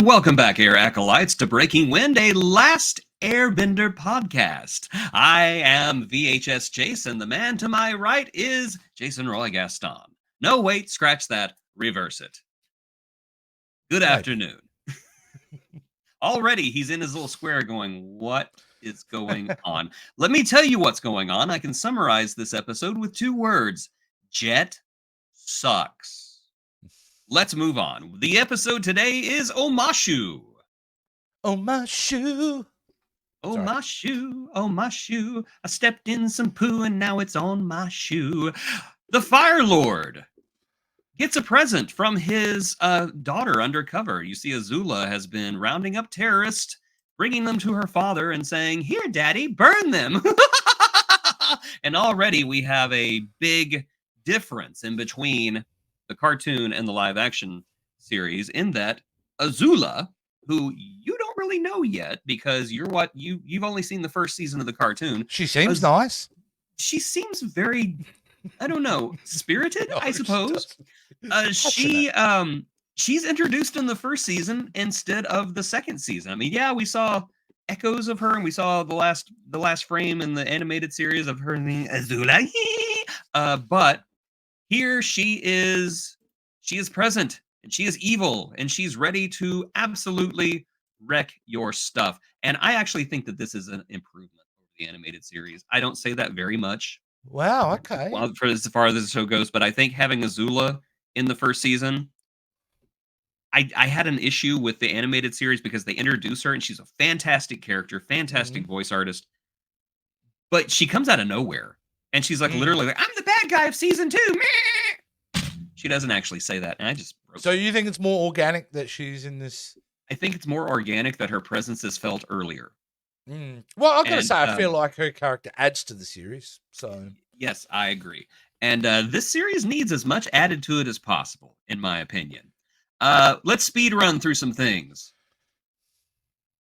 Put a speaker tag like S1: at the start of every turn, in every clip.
S1: And welcome back, Air Acolytes, to Breaking Wind, a Last Airbender podcast. I am VHS Jason. The man to my right is Jason Roy Gaston. No, wait, scratch that. Reverse it. Good afternoon. Already, he's in his little square going, what is going on? Let me tell you what's going on. I can summarize this episode with 2 words. Jet sucks. Let's move on. The episode today is Omashu.
S2: Omashu.
S1: Omashu, Omashu. I stepped in some poo and now it's on my shoe. The Fire Lord gets a present from his daughter undercover. You see, Azula has been rounding up terrorists, bringing them to her father and saying, "Here, Daddy, burn them." And already we have a big difference in between the cartoon and the live action series, in that Azula, who you don't really know yet because you've only seen the first season of the cartoon.
S2: She seems nice.
S1: She seems very, I don't know, spirited, I suppose. She's introduced in the first season instead of the second season. I mean, yeah, we saw echoes of her, and we saw the last frame in the animated series of her being Azula. But here she is present, and she is evil, and she's ready to absolutely wreck your stuff. And I actually think that this is an improvement over the animated series. I don't say that very much.
S2: Wow, okay.
S1: Well, for as far as the show goes, but I think having Azula in the first season, I had an issue with the animated series because they introduce her, and she's a fantastic character, fantastic voice artist, but she comes out of nowhere. And she's like, literally, like, I'm the bad guy of season 2. She doesn't actually say that. And I just broke
S2: So you think it's more organic that she's in this?
S1: I think it's more organic that her presence is felt earlier.
S2: Well, I've got to say, I feel like her character adds to the series. So
S1: yes, I agree. And this series needs as much added to it as possible, in my opinion. Let's speed run through some things.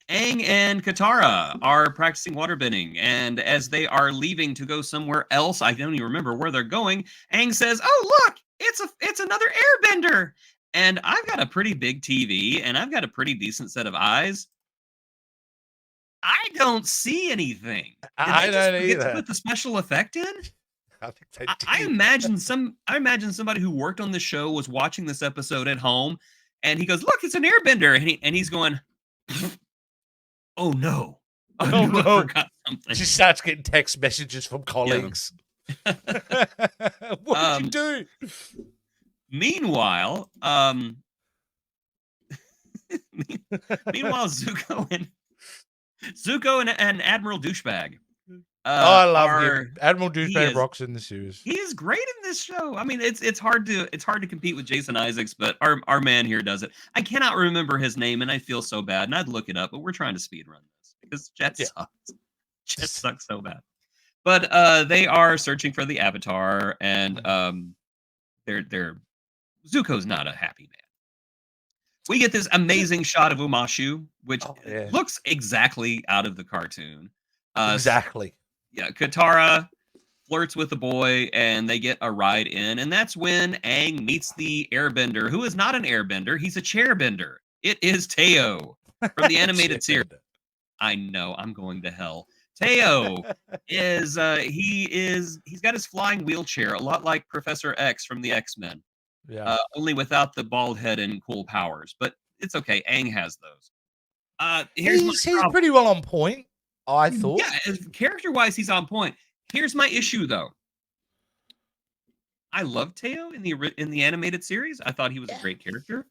S1: Aang and Katara are practicing waterbending, and as they are leaving to go somewhere else, I don't even remember where they're going, Aang says, "Oh, look, it's another airbender." And I've got a pretty big TV, and I've got a pretty decent set of eyes. I don't see anything.
S2: I don't either.
S1: To put the special effect in?
S2: I think they did.
S1: I imagine somebody who worked on the show was watching this episode at home, and he goes, "Look, it's an airbender," and he's going, "Oh no!
S2: Oh no!
S1: I forgot something."
S2: She starts getting text messages from colleagues. Yeah. What did you do?
S1: Meanwhile, Zuko and Admiral Douchebag.
S2: I love him. Admiral Douchebag rocks in the series.
S1: He is great in this show. I mean, it's hard to compete with Jason Isaacs, but our man here does it. I cannot remember his name, and I feel so bad. And I'd look it up, but we're trying to speed run this because Jet sucks. Jet sucks so bad. But they are searching for the Avatar, and they're Zuko's not a happy man. We get this amazing shot of Omashu, which looks exactly out of the cartoon.
S2: Exactly.
S1: Yeah, Katara flirts with the boy, and they get a ride in, and that's when Aang meets the airbender, who is not an airbender, he's a chairbender. It is Teo from the animated series. I know, I'm going to hell. Teo is he's got his flying wheelchair, a lot like Professor X from the X-Men.
S2: Yeah.
S1: Only without the bald head and cool powers, but it's okay. Aang has those.
S2: He's pretty well on point, I thought.
S1: Yeah, character-wise, he's on point. Here's my issue, though. I love Teo in the animated series. I thought he was a great character.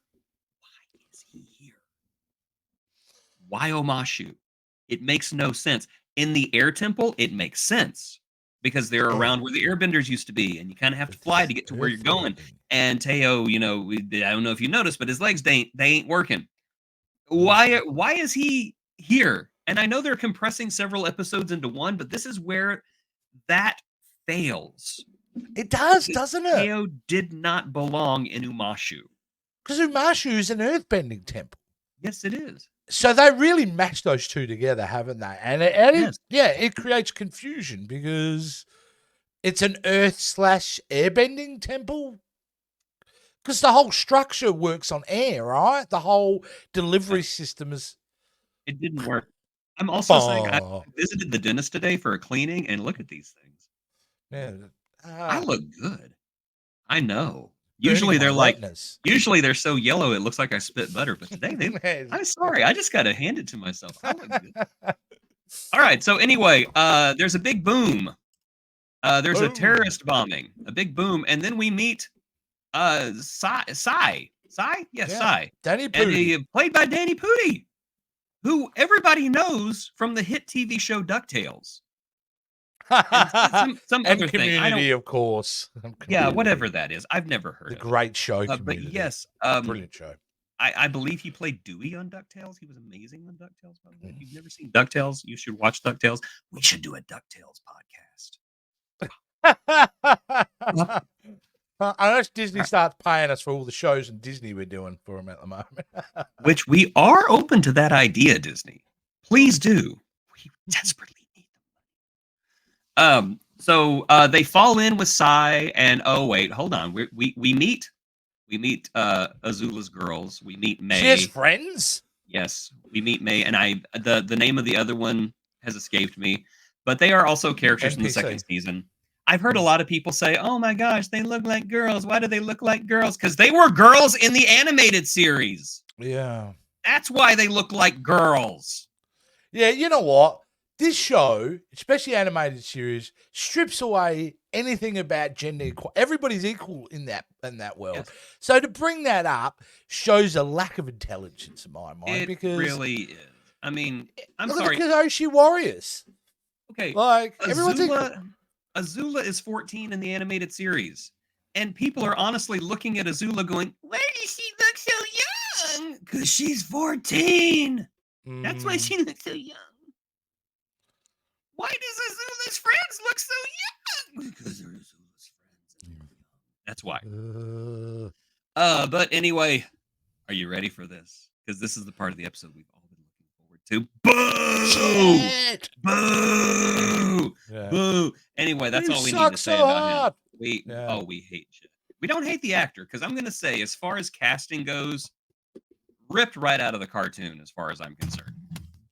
S1: Why is he here? Why Omashu? It makes no sense. In the Air Temple, it makes sense because they're around where the airbenders used to be, and you kind of have to fly to get to where you're going. And Teo, I don't know if you noticed, but his legs they ain't working. Why is he here? And I know they're compressing several episodes into one, but this is where that fails.
S2: It does, doesn't it?
S1: Teo did not belong in Omashu.
S2: Because Omashu is an earthbending temple.
S1: Yes, it is.
S2: So they really mashed those two together, haven't they? And it creates confusion because it's an earth/airbending temple because the whole structure works on air, right? The whole delivery system is.
S1: It didn't work. I'm also saying I visited the dentist today for a cleaning, and look at these things.
S2: Yeah,
S1: I look good. I know.
S2: burning
S1: Usually
S2: my
S1: they're like,
S2: retinas.
S1: usually they're so yellow it looks like I spit butter, but today I'm sorry, I just gotta hand it to myself. I look good. All right, so anyway, there's a big boom. There's a
S2: Boom.
S1: terrorist bombing, a big boom, and then we meet Sai. Yes,
S2: Yeah.
S1: Sai.
S2: Danny
S1: And
S2: Pudi.
S1: he played by Danny Pudi, who everybody knows from the hit TV show DuckTales. And some
S2: And
S1: other thing. I don't.
S2: Community, of course.
S1: Yeah,
S2: Community.
S1: whatever that is. I've never heard
S2: The
S1: of
S2: great show,
S1: it. But
S2: Community.
S1: yes,
S2: Brilliant show.
S1: I believe he played Dewey on DuckTales. He was amazing on DuckTales, by the way. If you've never seen DuckTales, you should watch DuckTales. We should do a DuckTales podcast.
S2: Unless Disney starts paying us for all the shows and Disney we're doing for them at the moment.
S1: Which we are open to that idea, Disney. Please do. We desperately need them. So they fall in with Sai, and oh wait, hold on. We meet Azula's girls. We meet May.
S2: She has friends?
S1: Yes, we meet May, and the name of the other one has escaped me, but they are also characters from the second season. I've heard a lot of people say, "Oh my gosh, they look like girls. Why do they look like girls?" Because they were girls in the animated series.
S2: Yeah.
S1: That's why they look like girls.
S2: Yeah, you know what? This show, especially animated series, strips away anything about gender equality. Everybody's equal in that world. Yes. So to bring that up shows a lack of intelligence in my mind. Because
S1: really is. I mean, I'm
S2: look
S1: sorry.
S2: Look at Oshi Warriors.
S1: Okay,
S2: like
S1: Azula is 14 in the animated series, and people are honestly looking at Azula going, "Why does she look so young?" Because she's 14. That's why she looks so young. Why does Azula's friends look so young? Because they're Azula's friends. That's why. But anyway, are you ready for this? Because this is the part of the episode we've all been looking forward to. Boo!
S2: Shit!
S1: Boo! Yeah. Boo! Anyway, that's all we need to say about him. We hate shit. We don't hate the actor, because I'm going to say, as far as casting goes, ripped right out of the cartoon, as far as I'm concerned.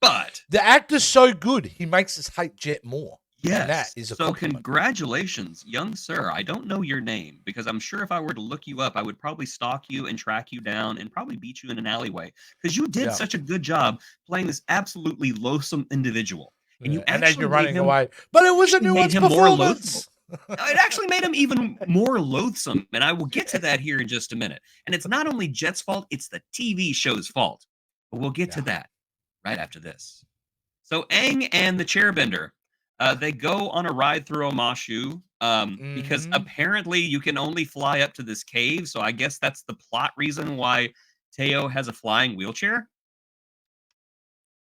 S1: But
S2: the actor's so good, he makes us hate Jet more.
S1: Yes.
S2: And that is a compliment.
S1: Congratulations, young sir. I don't know your name, because I'm sure if I were to look you up, I would probably stalk you and track you down and probably beat you in an alleyway, because you did such a good job playing this absolutely loathsome individual. And you
S2: and as you're running away. But it was a nuanced performance.
S1: It actually made him even more loathsome, and I will get to that here in just a minute. And it's not only Jet's fault, it's the TV show's fault. But we'll get to that right after this. So Aang and the Chairbender, they go on a ride through Omashu because apparently you can only fly up to this cave. So I guess that's the plot reason why Teo has a flying wheelchair.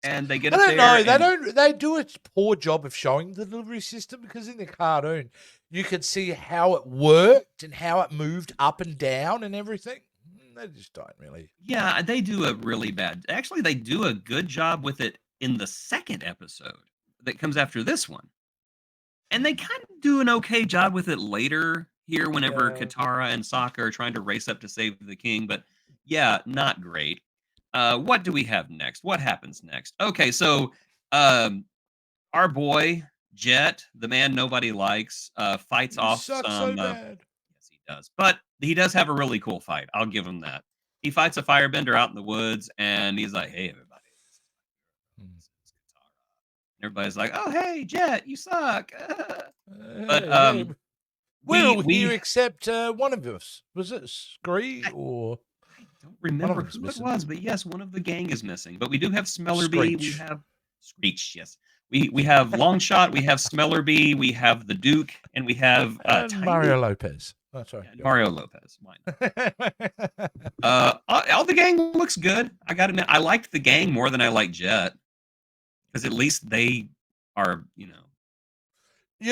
S1: And they get up there.
S2: I don't know. They do a poor job of showing the delivery system, because in the cartoon you could see how it worked and how it moved up and down and everything. They just don't really.
S1: Yeah, they do a really bad. Actually, they do a good job with it in the second episode that comes after this one. And they kind of do an okay job with it later here whenever Katara and Sokka are trying to race up to save the king. But yeah, not great. What do we have next? What happens next? Okay, so our boy Jet, the man nobody likes, fights off some.
S2: So bad.
S1: Yes, he does. But he does have a really cool fight. I'll give him that. He fights a firebender out in the woods, and he's like, "Hey, everybody, this is Katara." And everybody's like, "Oh, hey, Jet, you suck." But
S2: we're here except one of us. Was it Scree or?
S1: I don't remember who it was, but yes, one of the gang is missing. But we do have Smellerbee. We have Screech. Yes, we have Longshot. We have Smellerbee. We have the Duke, and we have
S2: Mario Lopez. Oh, sorry,
S1: Mario Lopez. Why not? All the gang looks good. I got to admit, I liked the gang more than I like Jet, because at least they are,
S2: You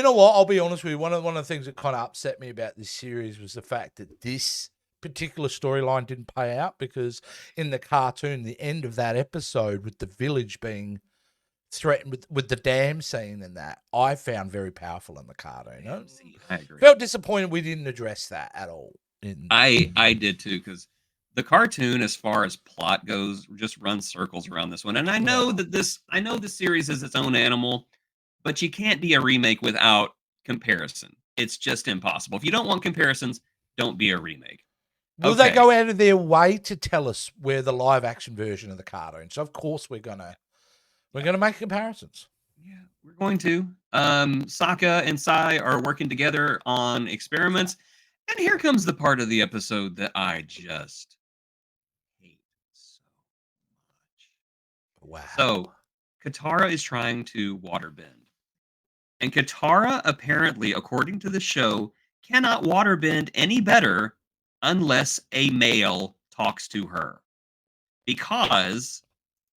S2: know what? I'll be honest with you. One of the things that kind of upset me about this series was the fact that this particular storyline didn't pay out, because in the cartoon, the end of that episode with the village being threatened with the dam scene and that, I found very powerful in the cartoon.
S1: I agree.
S2: Felt disappointed we didn't address that at all.
S1: I did too, because the cartoon, as far as plot goes, just runs circles around this one. And I know the series is its own animal, but you can't be a remake without comparison. It's just impossible. If you don't want comparisons, don't be a remake.
S2: Will they go out of their way to tell us where the live action version of the cartoon? So of course we're gonna make comparisons.
S1: Yeah, we're going to. Sokka and Sai are working together on experiments, and here comes the part of the episode that I just hate so much.
S2: Wow.
S1: So, Katara is trying to waterbend, and Katara apparently, according to the show, cannot waterbend any better unless a male talks to her, because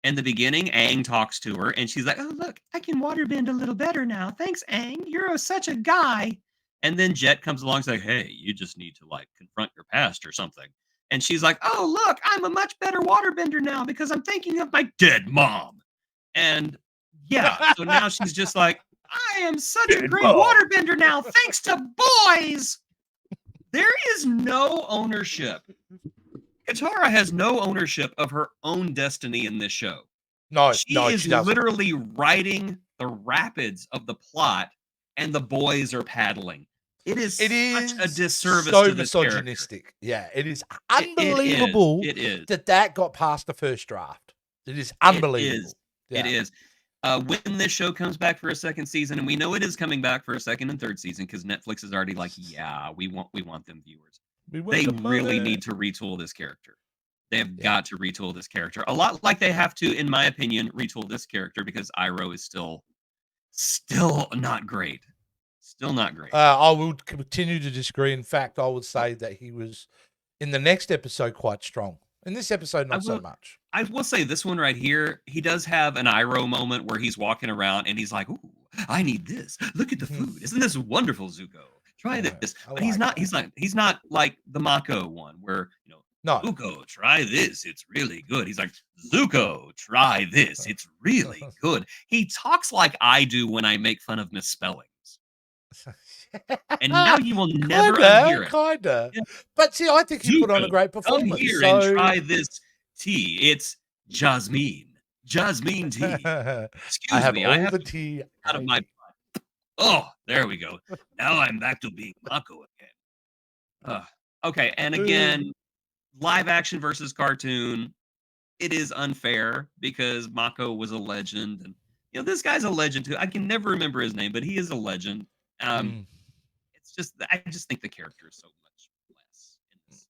S1: in the beginning, Aang talks to her, and she's like, "Oh, look, I can waterbend a little better now. Thanks, Aang. You're such a guy." And then Jet comes along, and is like, "Hey, you just need to like confront your past or something." And she's like, "Oh, look, I'm a much better waterbender now because I'm thinking of my dead mom." And yeah, so now she's just like, "I am such a great waterbender now, thanks to boys." There is no ownership. Katara has no ownership of her own destiny in this show. She is literally riding the rapids of the plot, and the boys are paddling. It is such a disservice to this
S2: misogynistic. Character. Yeah, it is unbelievable that got past the first draft. It is unbelievable.
S1: It is. When this show comes back for a second season, and we know it is coming back for a second and third season because Netflix is already like, yeah, we want them viewers. They really need to retool this character. They have got to retool this character. A lot like they have to, in my opinion, retool this character because Iroh is still not great. Still not great.
S2: I would continue to disagree. In fact, I would say that he was, in the next episode, quite strong. In this episode, not so much.
S1: I will say this one right here, he does have an Iroh moment where he's walking around and he's like, "Ooh, I need this. Look at the food. Isn't this wonderful, Zuko? Try this." But he's not like the Mako one where, Zuko, try this. It's really good. He's like, Zuko, try this. It's really good. He talks like I do when I make fun of misspellings. And now you will never hear it.
S2: Kinda. Yeah. But see, I think he put on a great performance.
S1: Come here and try this tea. It's Jasmine. Jasmine tea. Excuse me. I have
S2: the tea
S1: out of my butt. Oh, there we go. Now I'm back to being Mako again. Okay, and again, live action versus cartoon. It is unfair because Mako was a legend, and this guy's a legend too. I can never remember his name, but he is a legend. It's just I just think the character is so much less in this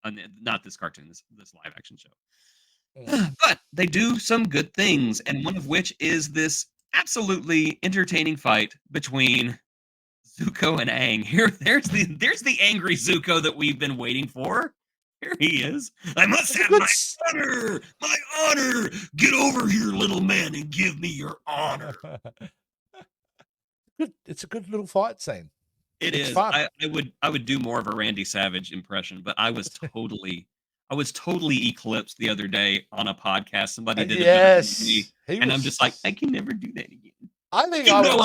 S1: cartoon. Not this cartoon, this live action show. But they do some good things, and one of which is this absolutely entertaining fight between Zuko and Aang. There's the angry Zuko that we've been waiting for. Here he is. I must have my honor. My honor. Get over here, little man, and give me your honor.
S2: It's a good little fight scene.
S1: It's fun. I would do more of a Randy Savage impression, but I was totally eclipsed the other day on a podcast. Somebody did it, and I'm just like, I can never do that again.
S2: I think I'm doing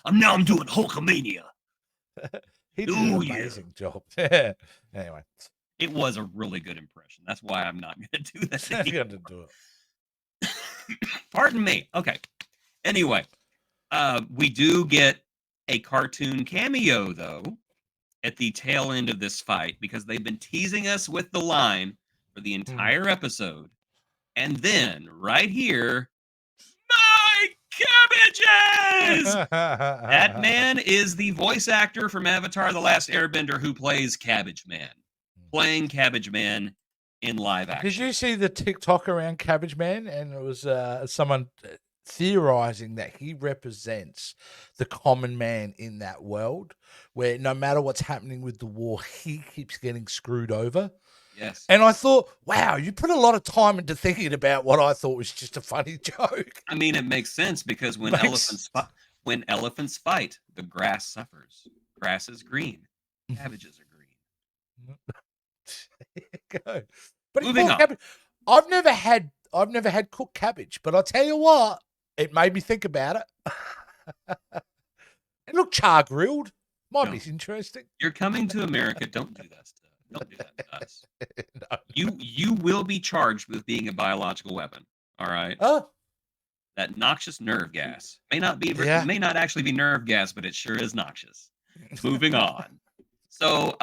S1: I'm doing Hulkamania.
S2: He did an amazing job. Anyway,
S1: it was a really good impression. That's why I'm not going to do that.
S2: I'm going to do it.
S1: Pardon me. Okay. Anyway, we do get a cartoon cameo though at the tail end of this fight because they've been teasing us with the line for the entire episode, and then right here, my cabbages! That man is the voice actor from Avatar: The Last Airbender who plays Cabbage Man, playing Cabbage Man in live action.
S2: Did you see the TikTok around Cabbage Man? And it was someone theorizing that he represents the common man in that world, where no matter what's happening with the war, he keeps getting screwed over.
S1: Yes.
S2: And I thought, wow, you put a lot of time into thinking about what I thought was just a funny joke.
S1: I mean, it makes sense because when elephants fight, the grass suffers. Grass is green. Cabbages are green.
S2: Go. But
S1: moving on.
S2: I've never had cooked cabbage, but I'll tell you what, it made me think about it. It looked char grilled. Might
S1: No.
S2: be interesting.
S1: You're coming to America. Don't do that stuff. Don't do that to us.
S2: No.
S1: You will be charged with being a biological weapon. All right.
S2: Oh,
S1: That noxious nerve gas
S2: yeah.
S1: may not actually be nerve gas, but it sure is noxious. Moving on. So,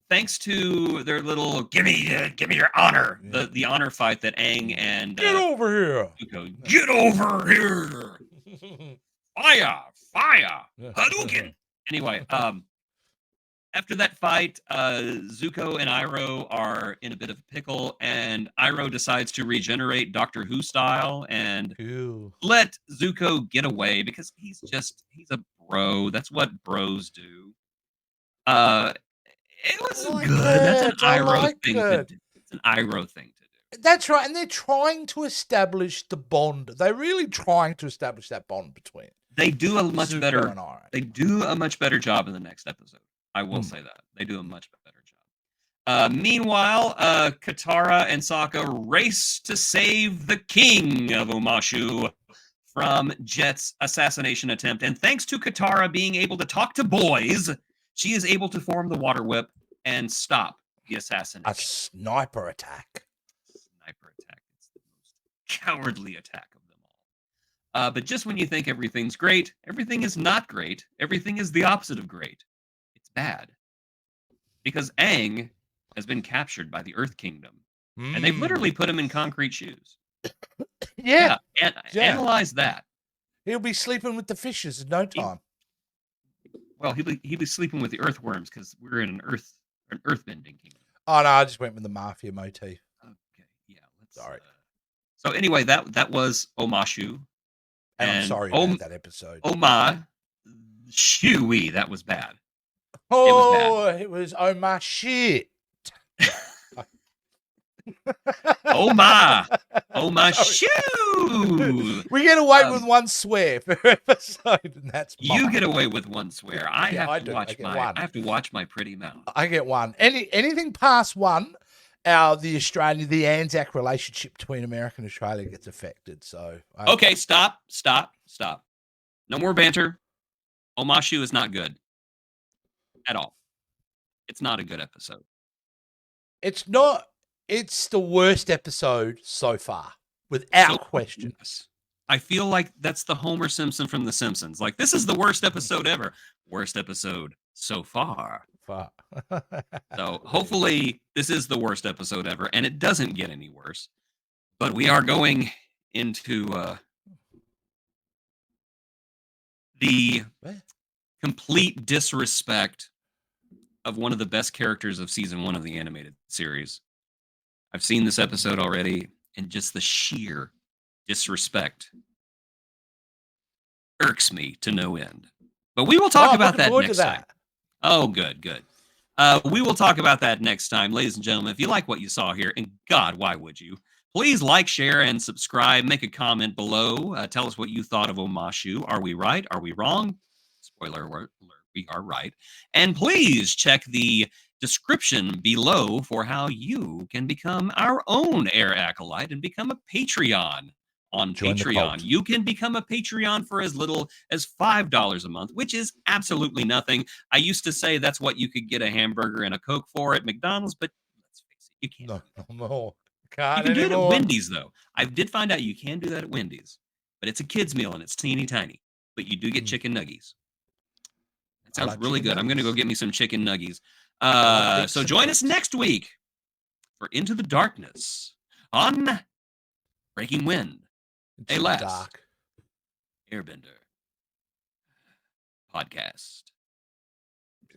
S1: thanks to their little give me your honor, the honor fight that Aang and
S2: Get over here.
S1: Zuko, get over here, fire, Hadouken. Anyway, after that fight, Zuko and Iroh are in a bit of a pickle, and Iroh decides to regenerate Doctor Who style and
S2: Ew.
S1: let Zuko get away because he's a bro. That's what bros do. It was
S2: I like
S1: good. That's an
S2: it. I
S1: Iroh
S2: like
S1: thing to
S2: it.
S1: do. It's an Iroh thing to do.
S2: That's right. And they're trying to establish the bond. They're really trying to establish that bond between
S1: They do a much
S2: Zuko
S1: better.
S2: and Iroh.
S1: They do a much better job in the next episode. I will say that they do a much better job. Meanwhile, Katara and Sokka race to save the king of Omashu from Jet's assassination attempt. And thanks to Katara being able to talk to boys, she is able to form the water whip and stop the assassination.
S2: A sniper attack.
S1: Sniper attack. It's the most cowardly attack of them all. But just when you think everything's great, everything is not great. Everything is the opposite of great. It's bad. Because Aang has been captured by the Earth Kingdom. And they've literally put him in concrete shoes.
S2: Yeah.
S1: Analyze that.
S2: He'll be sleeping with the fishes in no time.
S1: Well, he'll be sleeping with the earthworms because we're in an earthbending kingdom.
S2: Oh, no, I just went with the mafia motif.
S1: Okay, yeah.
S2: Sorry.
S1: So anyway, that was Omashu.
S2: And I'm sorry about that episode.
S1: Omashu, that was bad.
S2: Oh, it was oh my shit.
S1: Oh my shoe.
S2: We get away with one swear per episode, and that's mine.
S1: You get away with one swear. I have to watch my pretty mouth.
S2: I get one. Anything past one, the Anzac relationship between America and Australia gets affected. So
S1: okay, stop. No more banter. Omashu is not good at all. It's not a good episode.
S2: It's not. It's the worst episode so far, without question.
S1: I feel like that's the Homer Simpson from The Simpsons. Like, this is the worst episode ever. Worst episode so far. So hopefully this is the worst episode ever, and it doesn't get any worse. But we are going into the complete disrespect of one of the best characters of season 1 of the animated series. I've seen this episode already, and just the sheer disrespect irks me to no end. But we will talk about that next time. Oh, good. We will talk about that next time. Ladies and gentlemen, if you like what you saw here, and God, why would you? Please like, share, and subscribe. Make a comment below. Tell us what you thought of Omashu. Are we right? Are we wrong? Spoiler alert, we are right. And please check the description below for how you can become our own Air Acolyte and become a Patreon on Patreon. You can become a Patreon for as little as $5 a month, which is absolutely nothing. I used to say that's what you could get a hamburger and a Coke for at McDonald's, but let's face it, you can't.
S2: No.
S1: You can do it at Wendy's, though. I did find out you can do that at Wendy's, but it's a kid's meal and it's teeny tiny, but you do get chicken nuggies. That sounds really good. I'm going to go get me some chicken nuggies. So join us next week for Into the Darkness on Breaking Wind, a last Airbender podcast.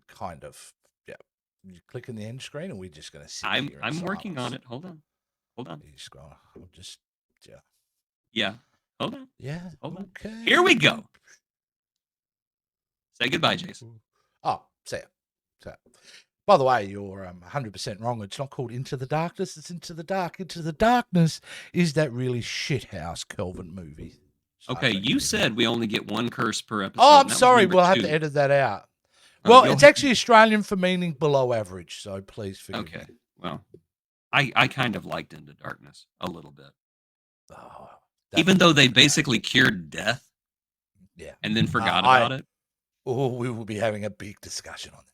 S2: Kind of, yeah. You click in the end screen, and we're just going to see.
S1: I'm working on it. Hold on. Yeah. Hold on.
S2: Yeah.
S1: Hold on.
S2: Okay.
S1: Here we go. Say goodbye, Jason.
S2: Oh, see ya. By the way, you're 100% wrong. It's not called Into the Darkness. It's Into the Dark. Into the Darkness is that really shithouse Kelvin movie.
S1: Okay, you said we only get one curse per episode.
S2: Oh, I'm sorry. We'll have to edit that out. Well, it's actually Australian for meaning below average, so please forgive me.
S1: Okay, well, I kind of liked Into Darkness a little bit. Even though they basically cured death.
S2: Yeah.
S1: And then forgot about it.
S2: Oh, we will be having a big discussion on that.